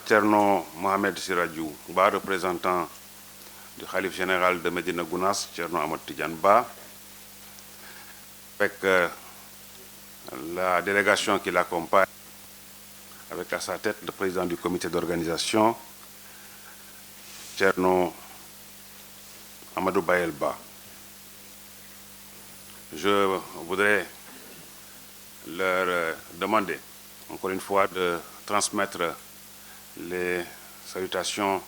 Thierno Mohamed Sirajou Ba, représentant du Khalif général de Médina Gounass, Thierno Ahmad Tidiane Ba, avec la délégation qui l'accompagne, avec à sa tête le président du comité d'organisation, Thierno Amadou Bayel Ba. Je voudrais leur demander, encore une fois, de transmettre les salutations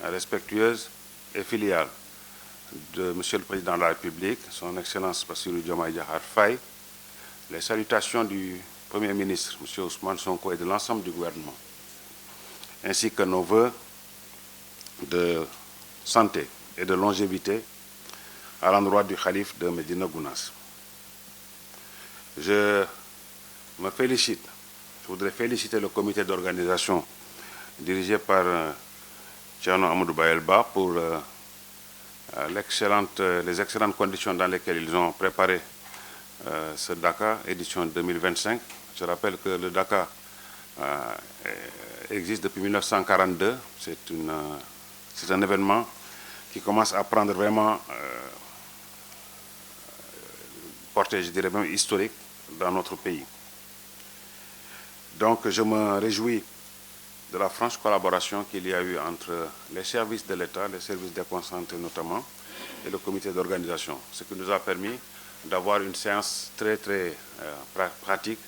respectueuses et filiales de Monsieur le Président de la République, Son Excellence Bassirou Diomaye Diakhar Faye, les salutations du Premier ministre, M. Ousmane Sonko, et de l'ensemble du gouvernement, ainsi que nos vœux de santé et de longévité à l'endroit du Khalif de Médina Gounass. Je me félicite, je voudrais féliciter le comité d'organisation dirigé par Thierno Amadou Bayel Ba pour les excellentes conditions dans lesquelles ils ont préparé ce Dakar, édition 2025. Je rappelle que le Dakar existe depuis 1942. C'est un événement qui commence à prendre vraiment portée, je dirais même historique, dans notre pays. Donc je me réjouis de la franche collaboration qu'il y a eu entre les services de l'État, les services déconcentrés notamment, et le comité d'organisation, ce qui nous a permis d'avoir une séance très pratique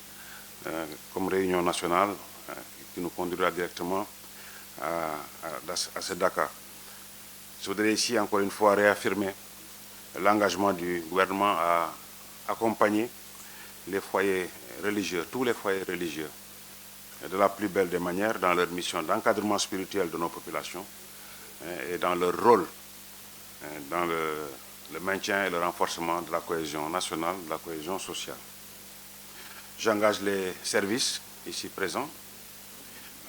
comme réunion nationale qui nous conduira directement à ce Dakar. Je voudrais ici encore une fois réaffirmer l'engagement du gouvernement à accompagner les foyers religieux, tous les foyers religieux, de la plus belle des manières dans leur mission d'encadrement spirituel de nos populations et dans leur rôle dans le maintien et le renforcement de la cohésion nationale, de la cohésion sociale. J'engage les services ici présents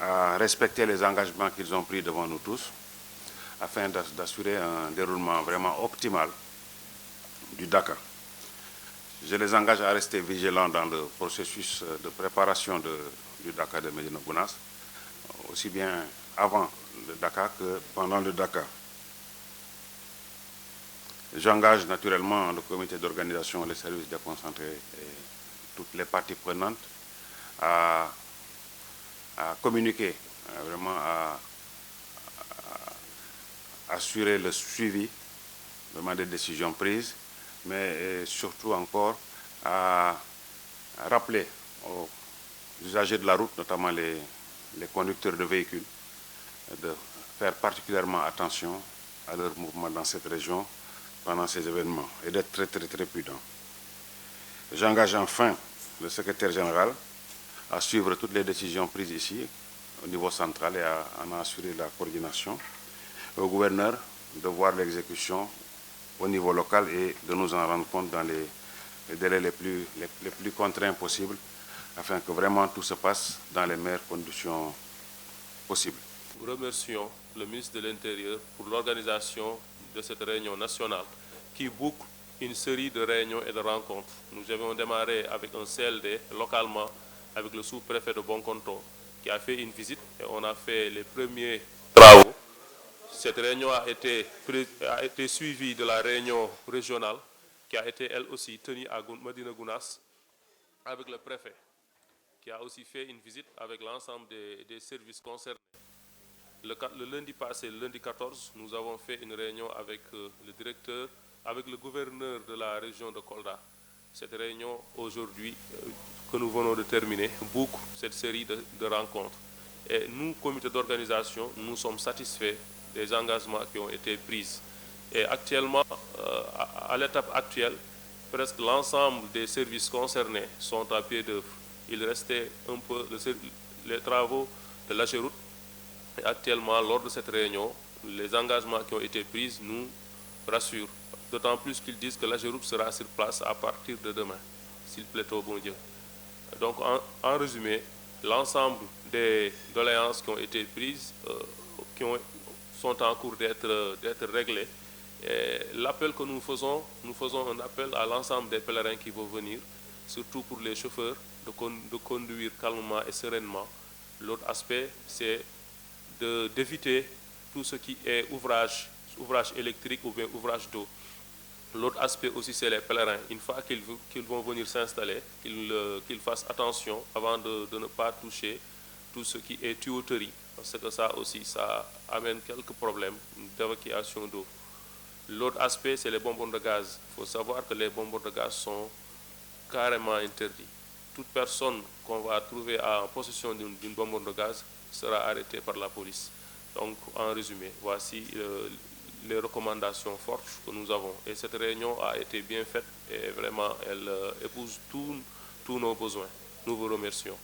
à respecter les engagements qu'ils ont pris devant nous tous afin d'assurer un déroulement vraiment optimal du Dakar. Je les engage à rester vigilants dans le processus de préparation du Dakar de Médina Gounass, aussi bien avant le Dakar que pendant le Dakar. J'engage naturellement le comité d'organisation, les services déconcentrés et toutes les parties prenantes à communiquer, vraiment à assurer le suivi vraiment des décisions prises, mais surtout encore à rappeler aux usagers de la route, notamment les conducteurs de véhicules, de faire particulièrement attention à leur mouvement dans cette région pendant ces événements et d'être très prudent. J'engage enfin le secrétaire général à suivre toutes les décisions prises ici au niveau central et à en assurer la coordination. Au gouverneur de voir l'exécution au niveau local et de nous en rendre compte dans les délais les plus contraints possibles afin que vraiment tout se passe dans les meilleures conditions possibles. Nous remercions le ministre de l'Intérieur pour l'organisation de cette réunion nationale qui boucle une série de réunions et de rencontres. Nous avons démarré avec un CLD localement avec le sous-préfet de Bonconto qui a fait une visite et on a fait les premiers travaux. Cette réunion a été suivie de la réunion régionale qui a été elle aussi tenue à Médina Gounass avec le préfet qui a aussi fait une visite avec l'ensemble des services concernés. Le lundi passé, le lundi 14, nous avons fait une réunion avec le directeur, avec le gouverneur de la région de Kolda. Cette réunion aujourd'hui que nous venons de terminer boucle cette série de rencontres. Et nous, comité d'organisation, nous sommes satisfaits des engagements qui ont été pris. Et actuellement, à l'étape actuelle, presque l'ensemble des services concernés sont à pied d'œuvre. Il restait un peu les travaux de l'AGEROUTE. Et actuellement, lors de cette réunion, les engagements qui ont été pris nous rassurent. D'autant plus qu'ils disent que l'AGEROUTE sera sur place à partir de demain, s'il plaît au bon Dieu. Donc, en résumé, l'ensemble des doléances qui ont été prises, sont en cours d'être réglées. L'appel que nous faisons un appel à l'ensemble des pèlerins qui vont venir, surtout pour les chauffeurs, de conduire calmement et sereinement. L'autre aspect, c'est d'éviter tout ce qui est ouvrage électrique ou bien ouvrage d'eau. L'autre aspect aussi, c'est les pèlerins. Une fois qu'ils vont venir s'installer, qu'ils fassent attention avant de ne pas toucher tout ce qui est tuyauterie. Parce que ça aussi, ça amène quelques problèmes d'évacuation d'eau. L'autre aspect, c'est les bonbonnes de gaz. Il faut savoir que les bonbonnes de gaz sont carrément interdits. Toute personne qu'on va trouver en possession d'une bonbonne de gaz sera arrêtée par la police. Donc, en résumé, voici les recommandations fortes que nous avons. Et cette réunion a été bien faite et vraiment, elle épouse tous nos besoins. Nous vous remercions.